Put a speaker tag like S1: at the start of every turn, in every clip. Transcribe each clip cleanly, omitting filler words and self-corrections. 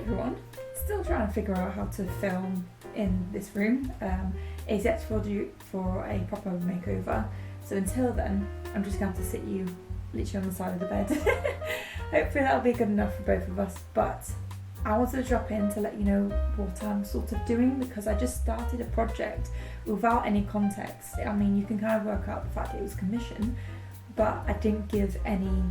S1: everyone. Still trying to figure out how to film in this room. It's yet for a proper makeover. So until then, I'm just going to have to sit you literally on the side of the bed. Hopefully that'll be good enough for both of us. But I wanted to drop in to let you know what I'm sort of doing, because I just started a project without any context. I mean, you can kind of work out the fact that it was commissioned, but I didn't give any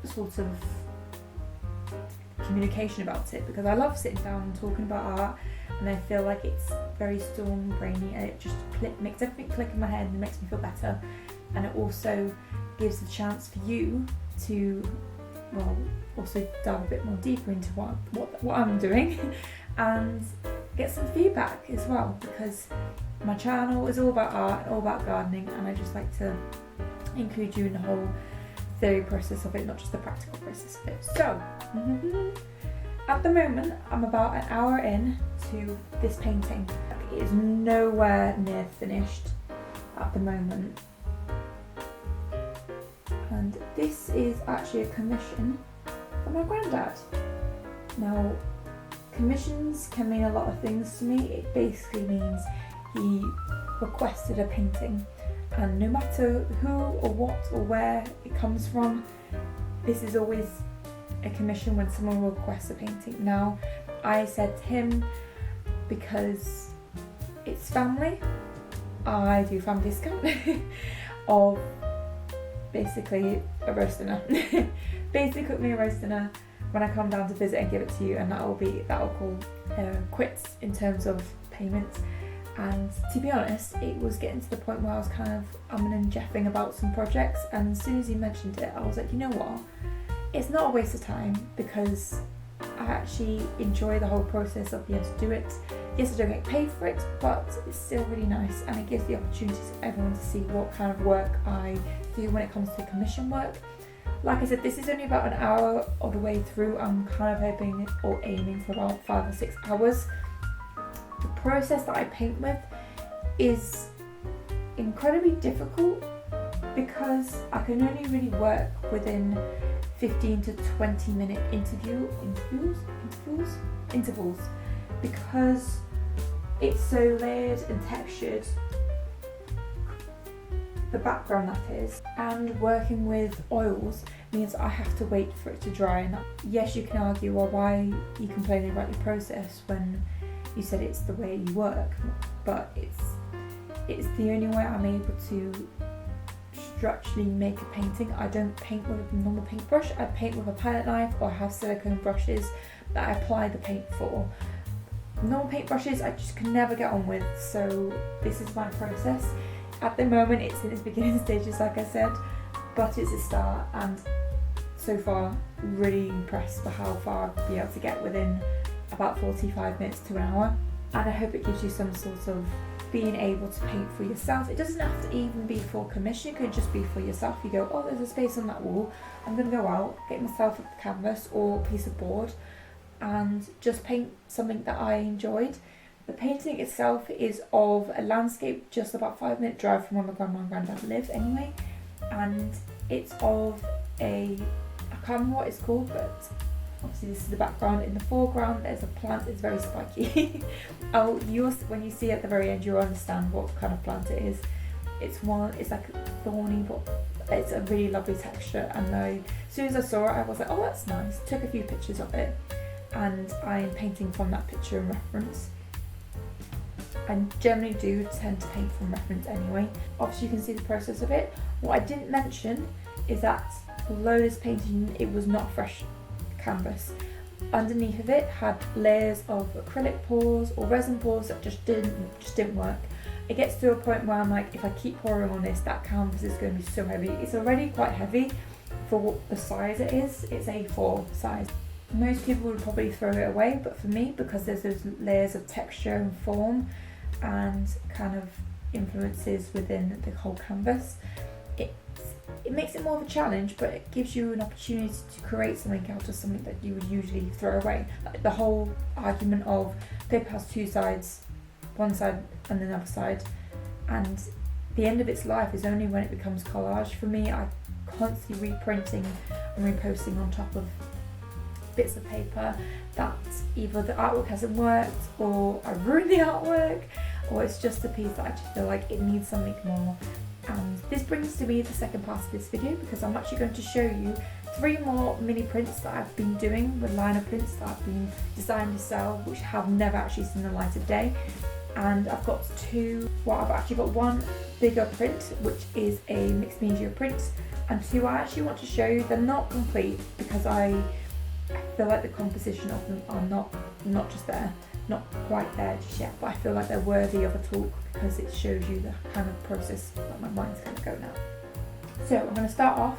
S1: sort of communication about it, because I love sitting down and talking about art, and I feel like it's very storm brainy, and it just makes everything click in my head and it makes me feel better. And it also gives the chance for you to, well, also dive a bit more deeper into what I'm doing and get some feedback as well, because my channel is all about art, all about gardening, and I just like to include you in the whole theory process of it, not just the practical process of it. So at the moment I'm about an hour in to this painting. It is nowhere near finished at the moment, and this is actually a commission from my granddad. Now, commissions can mean a lot of things to me. It basically means he requested a painting, and no matter who or what or where it comes from, this is always a commission when someone requests a painting. Now, I said to him, because it's family, I do family discount of basically a roast dinner. Basically cook me a roast dinner when I come down to visit and give it to you, and that'll call quits in terms of payments. And to be honest, it was getting to the point where I was kind of umming and jeffing about some projects, and as soon as he mentioned it, I was like, you know what, it's not a waste of time, because I actually enjoy the whole process of being able to do it. Yes, I don't get paid for it, but it's still really nice, and it gives the opportunity to everyone to see what kind of work I do when it comes to commission work. Like I said, this is only about an hour of the way through. I'm kind of hoping or aiming for about 5 or 6 hours. The process that I paint with is incredibly difficult, because I can only really work within 15 to 20 minute intervals, because it's so layered and textured, the background that is, and working with oils means I have to wait for it to dry. And yes, you can argue, well, why are you complaining about your process when you said it's the way you work, but it's the only way I'm able to structurally make a painting. I don't paint with a normal paintbrush, I paint with a palette knife, or I have silicone brushes that I apply the paint for. Normal paintbrushes I just can never get on with, so this is my process. At the moment it's in its beginning stages, like I said, but it's a start, and so far really impressed by how far I've been able to get within about 45 minutes to an hour. And I hope it gives you some sort of being able to paint for yourself. It doesn't have to even be for commission, it could just be for yourself. You go, oh, there's a space on that wall, I'm going to go out, get myself a canvas or a piece of board and just paint something that I enjoyed. The painting itself is of a landscape just about 5-minute drive from where my grandma and granddad live anyway, and it's of I can't remember what it's called, but obviously this is the background. In the foreground there's a plant, it's very spiky. When you see it at the very end, you'll understand what kind of plant it is. It's like thorny, but it's a really lovely texture, and as soon as I saw it I was like, oh, that's nice. Took a few pictures of it, and I'm painting from that picture in reference. I generally do tend to paint from reference anyway. Obviously you can see the process of it. What I didn't mention is that although this painting, it was not fresh canvas, underneath of it had layers of acrylic pours or resin pours that just didn't work. It gets to a point where I'm like, if I keep pouring on this, that canvas is going to be so heavy. It's already quite heavy for what the size it is. It's A4 size. Most people would probably throw it away, but for me, because there's those layers of texture and form and kind of influences within the whole canvas, it makes it more of a challenge, but it gives you an opportunity to create something out of something that you would usually throw away. Like the whole argument of paper has two sides, one side and another side, and the end of its life is only when it becomes collage. For me, I'm constantly reprinting and reposting on top of bits of paper that either the artwork hasn't worked, or I ruined the artwork, or it's just a piece that I just feel like it needs something more. And this brings to me the second part of this video, because I'm actually going to show you 3 more mini prints that I've been doing with liner prints that I've been designing to sell, which have never actually seen the light of day. And I've got 2, well, I've actually got 1 bigger print, which is a mixed media print, and 2 I actually want to show you. They're not complete because I feel like the composition of them are not just there, not quite there just yet, but I feel like they're worthy of a talk because it shows you the kind of process that my mind's going to go now. So I'm going to start off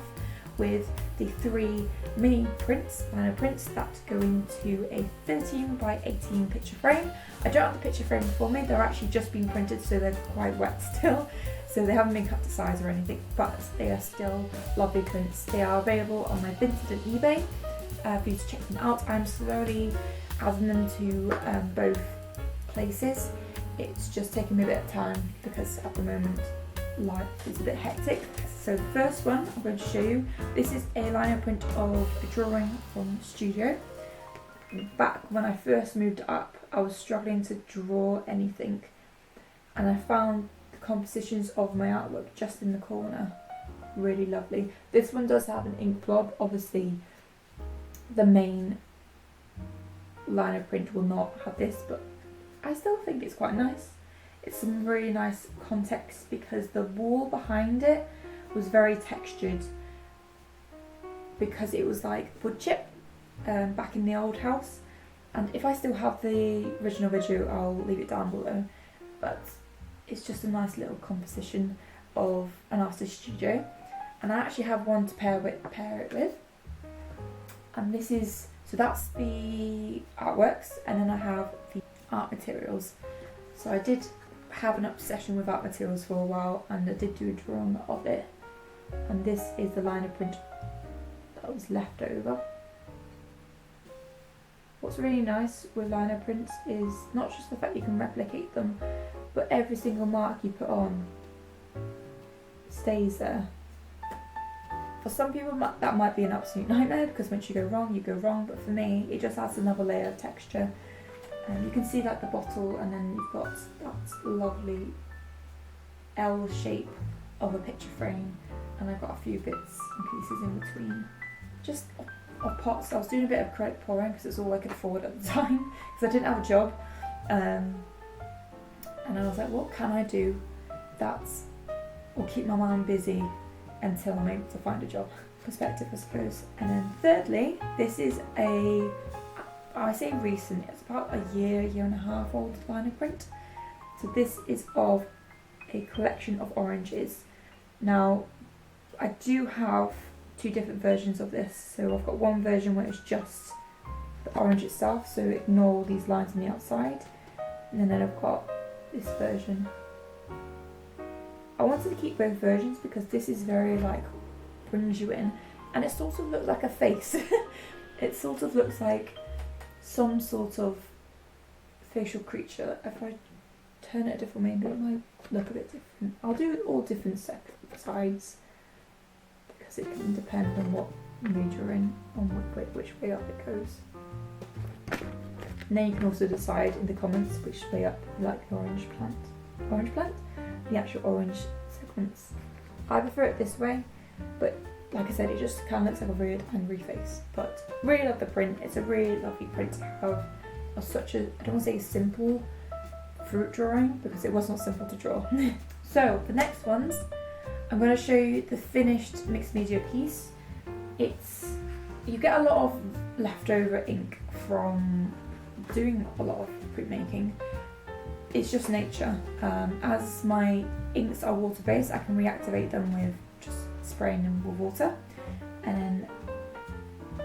S1: with the 3 mini prints, liner prints, that go into a 13 by 18 picture frame. I don't have the picture frame before me, they're actually just being printed, so they're quite wet still, so they haven't been cut to size or anything, but they are still lovely prints. They are available on my Vinted and eBay for you to check them out. I'm slowly adding them to both places. It's just taking me a bit of time because at the moment life is a bit hectic. So the first one I'm going to show you, this is a liner print of a drawing from Studio. Back when I first moved up, I was struggling to draw anything, and I found the compositions of my artwork just in the corner really lovely. This one does have an ink blob. Obviously the main liner print will not have this, but I still think it's quite nice. It's some really nice context because the wall behind it was very textured, because it was like wood chip back in the old house. And if I still have the original video, I'll leave it down below, but it's just a nice little composition of an artist studio, and I actually have one to pair it with. And this is, so that's the artworks, and then I have the art materials. So I did have an obsession with art materials for a while, and I did do a drawing of it, and this is the liner print that was left over. What's really nice with liner prints is not just the fact you can replicate them, but every single mark you put on stays there. For some people that might be an absolute nightmare, because once you go wrong, you go wrong, but for me it just adds another layer of texture. And you can see like the bottle, and then you've got that lovely L shape of a picture frame, and I've got a few bits and pieces in between. Just of pots. I was doing a bit of acrylic pouring because it's all I could afford at the time, because I didn't have a job, and I was like, what can I do that will keep my mind busy until I'm able to find a job? Perspective, I suppose. And then thirdly, this is I say recent, it's about a year and a half old liner print. So this is of a collection of oranges. Now I do have 2 different versions of this. So I've got one version where it's just the orange itself, so ignore these lines on the outside, and then I've got this version. I wanted to keep both versions because this is very like brings you in, and it sort of looks like a face. It sort of looks like some sort of facial creature. If I turn it a different way, maybe it might look a bit different. I'll do all different sides because it can depend on what mood you're in, on which way up it goes. And then you can also decide in the comments which way up you like the orange plant, the actual orange segments. I prefer it this way, but like I said, it just kind of looks like a weird angry face. But really love the print. It's a really lovely print to have such a, I don't want to say simple fruit drawing, because it was not simple to draw. So the next ones, I'm going to show you the finished mixed media piece. You get a lot of leftover ink from doing a lot of printmaking. It's just nature. As my inks are water based, I can reactivate them with just spraying them with water and then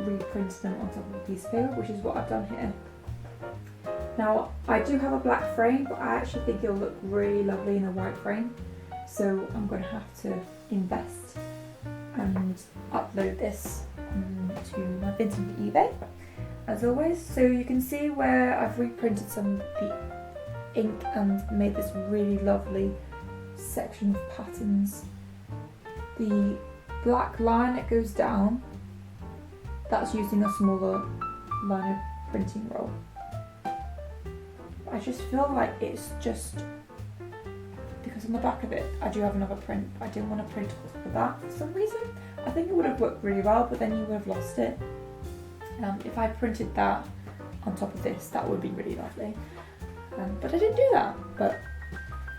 S1: reprint them on top of a piece of paper, which is what I've done here. Now I do have a black frame, but I actually think it'll look really lovely in a white frame, so I'm going to have to invest and upload this to my Vinted and eBay as always. So you can see where I've reprinted some of the ink and made this really lovely section of patterns. The black line that goes down, that's using a smaller liner printing roll. I just feel like it's just because on the back of it I do have another print. I didn't want to print on top of that for some reason. I think it would have worked really well, but then you would have lost it. If I printed that on top of this, that would be really lovely. But I didn't do that. But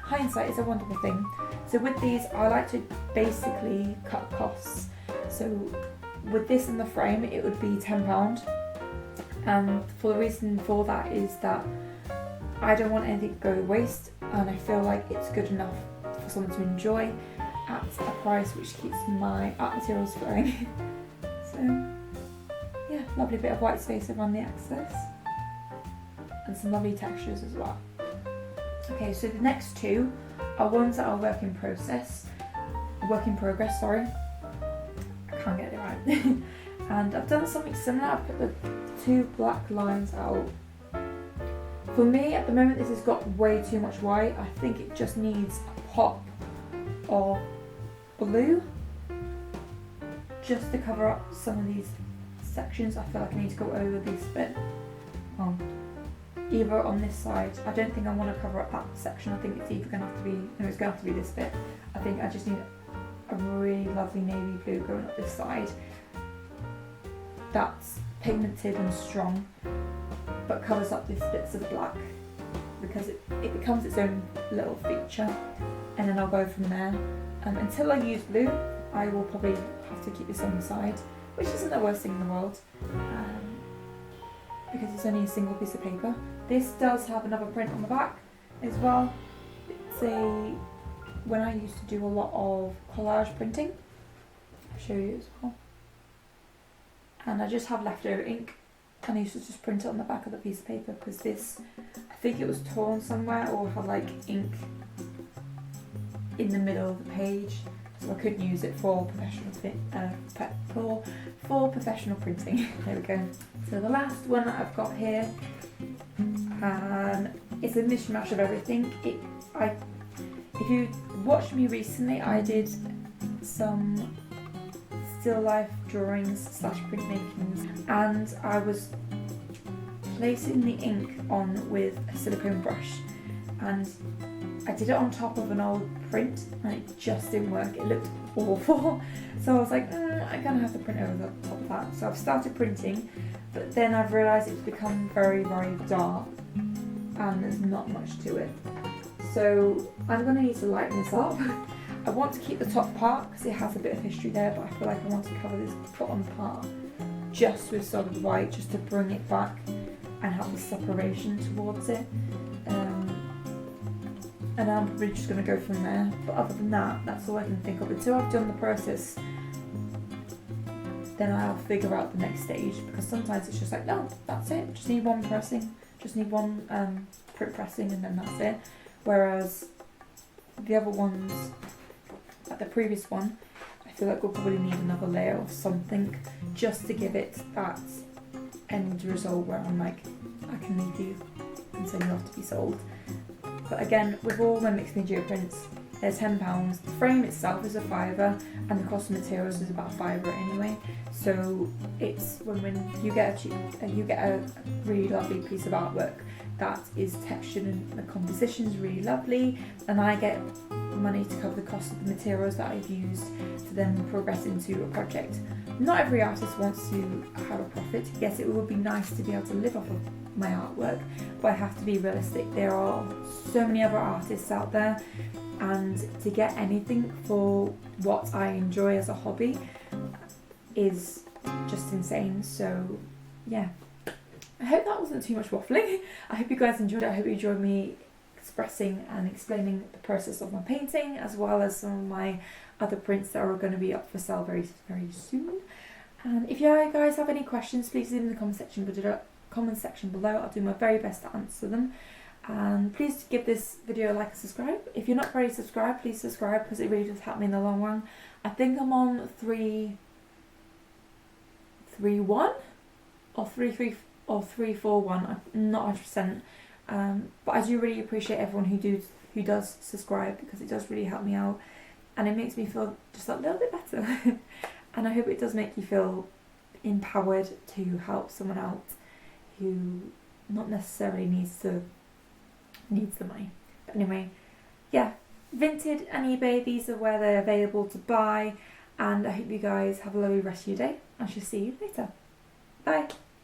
S1: hindsight is a wonderful thing. So with these, I like to basically cut costs. So with this in the frame, it would be £10. And for the reason for that is that I don't want anything to go to waste, and I feel like it's good enough for someone to enjoy at a price which keeps my art materials flowing. So yeah, lovely bit of white space around the excess and some lovely textures as well. Okay, so the next two are ones that are work in progress, sorry. I can't get it right. And I've done something similar. I put the two black lines out. For me, at the moment, this has got way too much white. I think it just needs a pop of blue just to cover up some of these sections. I feel like I need to go over this bit. Either on this side. I don't think I want to cover up that section. I think it's either going to have to be, no, it's going to have to be this bit. I think I just need a really lovely navy blue going up this side. That's pigmented and strong, but covers up these bits of black because it becomes its own little feature. And then I'll go from there. Until I use blue, I will probably have to keep this on the side, which isn't the worst thing in the world, because it's only a single piece of paper. This does have another print on the back as well. It's when I used to do a lot of collage printing, I'll show you as well. And I just have leftover ink, and I used to just print it on the back of the piece of paper because this, I think it was torn somewhere or had like ink in the middle of the page, so I couldn't use it for professional printing. There we go. So the last one that I've got here is a mishmash of everything. If you watched me recently, I did some still life drawings / printmakings, and I was placing the ink on with a silicone brush, and I did it on top of an old print and it just didn't work. It looked awful. So I was like, I'm gonna have to print over the top of that. So I've started printing, but then I've realised it's become very, very dark and there's not much to it. So I'm gonna need to lighten this up. I want to keep the top part because it has a bit of history there, but I feel like I want to cover this bottom part just with solid white, just to bring it back and have the separation towards it. And I'm probably just going to go from there. But other than that, that's all I can think of. Until I've done the process, then I'll figure out the next stage, because sometimes it's just like, no, that's it, just need one pressing, just need one print pressing, and then that's it. Whereas the other ones, like the previous one, I feel like we'll probably need another layer of something just to give it that end result where I'm like, I can leave you and send you off to be sold. But again, with all my mixed media prints, they're £10. The frame itself is a £5, and the cost of materials is about £5 anyway. So it's when you get a really lovely piece of artwork that is textured and the composition is really lovely, and I get money to cover the cost of the materials that I've used to then progress into a project. Not every artist wants to have a profit. Yes, it would be nice to be able to live off of my artwork, but I have to be realistic. There are so many other artists out there, and to get anything for what I enjoy as a hobby is just insane. So yeah, I hope that wasn't too much waffling. I hope you guys enjoyed it. I hope you enjoyed me expressing and explaining the process of my painting, as well as some of my other prints that are going to be up for sale very, very soon. And if you guys have any questions, please leave them in the comment section below. I'll do my very best to answer them. And please give this video a like and subscribe. If you're not already subscribed, please subscribe, because it really does help me in the long run. I think I'm on 331 or 341. I'm not 100%. But I do really appreciate everyone who does subscribe, because it does really help me out, and it makes me feel just a little bit better. And I hope it does make you feel empowered to help someone out who not necessarily needs the money. But anyway, yeah, Vinted and eBay, these are where they're available to buy, and I hope you guys have a lovely rest of your day. I shall see you later. Bye.